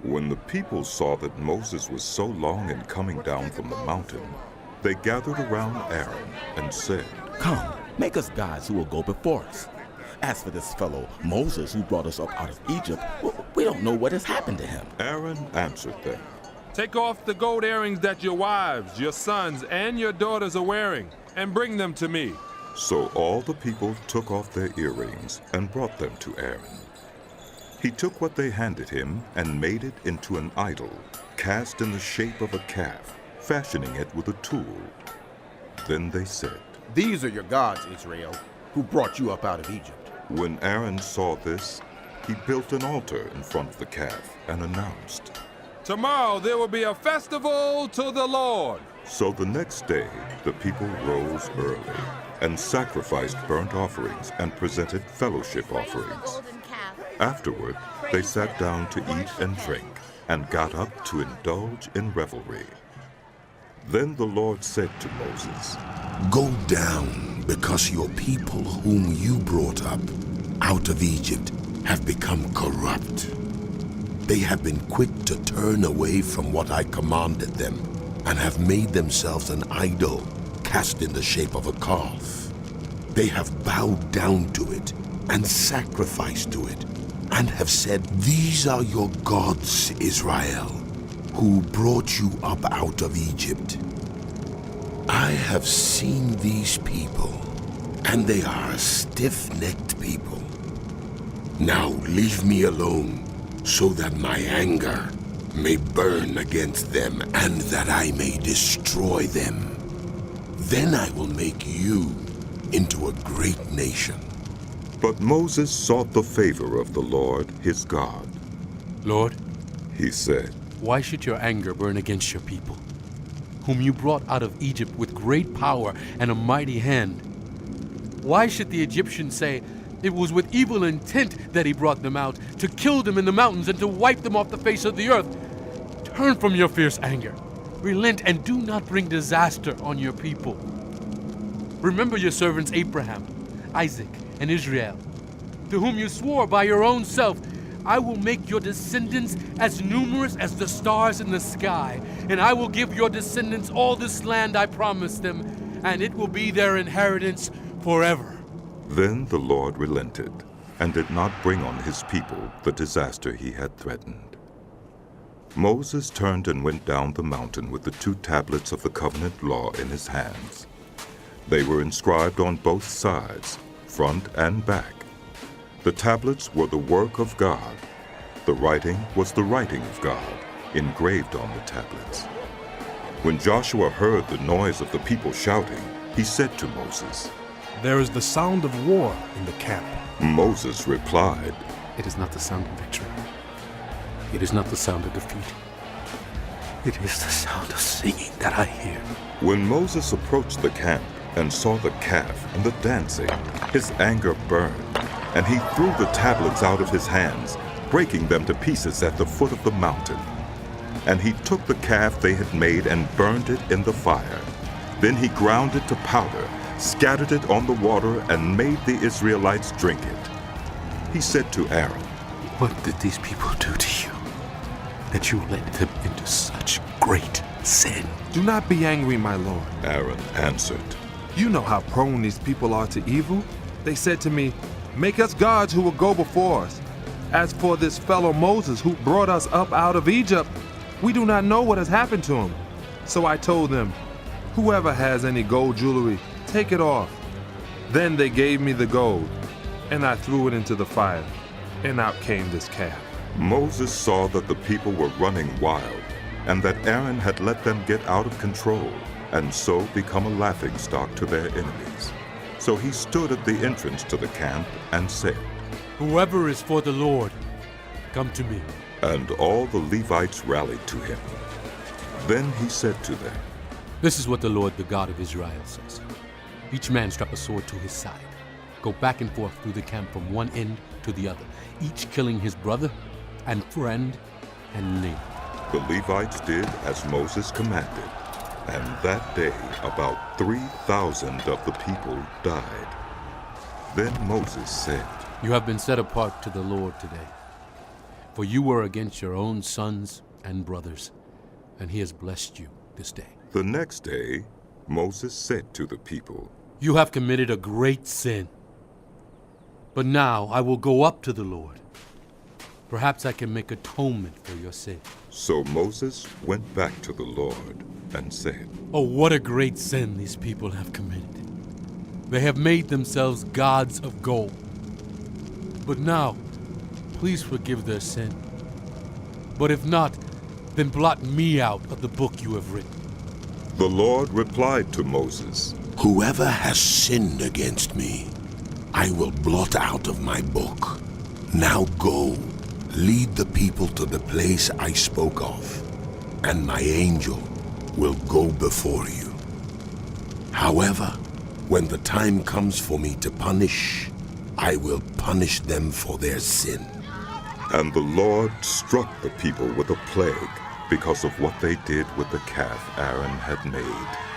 When the people saw that Moses was so long in coming down from the mountain, they gathered around Aaron and said, "Come, make us gods who will go before us. As for this fellow Moses who brought us up out of Egypt, we don't know what has happened to him." Aaron answered them, "Take off the gold earrings that your wives, your sons, and your daughters are wearing, and bring them to me." So all the people took off their earrings and brought them to Aaron. He took what they handed him and made it into an idol, cast in the shape of a calf, fashioning it with a tool. Then they said, "These are your gods, Israel, who brought you up out of Egypt." When Aaron saw this, he built an altar in front of the calf and announced, "Tomorrow there will be a festival to the Lord." So the next day the people rose early and sacrificed burnt offerings and presented fellowship offerings. Afterward, they sat down to eat and drink and got up to indulge in revelry. Then the Lord said to Moses, "Go down, because your people whom you brought up out of Egypt have become corrupt. They have been quick to turn away from what I commanded them and have made themselves an idol cast in the shape of a calf. They have bowed down to it and sacrificed to it and have said, 'These are your gods, Israel, who brought you up out of Egypt.' I have seen these people, and they are a stiff-necked people. Now leave me alone, so that my anger may burn against them, and that I may destroy them. Then I will make you into a great nation." But Moses sought the favor of the Lord, his God. "Lord," He said, "why should your anger burn against your people, whom you brought out of Egypt with great power and a mighty hand? Why should the Egyptians say, 'It was with evil intent that he brought them out, to kill them in the mountains and to wipe them off the face of the earth'? Turn from your fierce anger. Relent and do not bring disaster on your people. Remember your servants Abraham, Isaac, and Israel, to whom you swore by your own self, 'I will make your descendants as numerous as the stars in the sky, and I will give your descendants all this land I promised them, and it will be their inheritance forever.'" Then the Lord relented and did not bring on his people the disaster he had threatened. Moses turned and went down the mountain with the 2 tablets of the covenant law in his hands. They were inscribed on both sides, front and back. The tablets were the work of God. The writing was the writing of God, engraved on the tablets. When Joshua heard the noise of the people shouting, he said to Moses, "There is the sound of war in the camp." Moses replied, It is not the sound of victory. It is not the sound of defeat. It is the sound of singing that I hear. When Moses approached the camp and saw the calf and the dancing, his anger burned, and he threw the tablets out of his hands, breaking them to pieces at the foot of the mountain. And he took the calf they had made and burned it in the fire. Then he ground it to powder, scattered it on the water, and made the Israelites drink it. He said to Aaron, What did these people do to you, that you led them into such great sin? "Do not be angry, my lord. Aaron answered, You know how prone these people are to evil. They said to me, 'Make us gods who will go before us.' As for this fellow Moses who brought us up out of Egypt, we do not know what has happened to him." So I told them, "Whoever has any gold jewelry, take it off." Then they gave me the gold, and I threw it into the fire, and out came this calf. Moses saw that the people were running wild, and that Aaron had let them get out of control, and so become a laughingstock to their enemies. So he stood at the entrance to the camp and said, Whoever is for the Lord, come to me. and all the Levites rallied to him. Then he said to them, This is what the Lord, the God of Israel, says. Each man strap a sword to his side. Go back and forth through the camp from one end to the other, each killing his brother and friend and neighbor. The Levites did as Moses commanded, and that day about 3,000 of the people died. Then Moses said, You have been set apart to the Lord today. for you were against your own sons and brothers, and he has blessed you this day. The next day, Moses said to the people, You have committed a great sin. But now I will go up to the Lord. Perhaps I can make atonement for your sin. So Moses went back to the Lord and said, Oh, what a great sin these people have committed. They have made themselves gods of gold. But now, please forgive their sin. But if not, then blot me out of the book you have written. The Lord replied to Moses, Whoever has sinned against me, I will blot out of my book. Now go, lead the people to the place I spoke of, and my angel will go before you. However, when the time comes for me to punish, I will punish them for their sin. And the Lord struck the people with a plague because of what they did with the calf Aaron had made.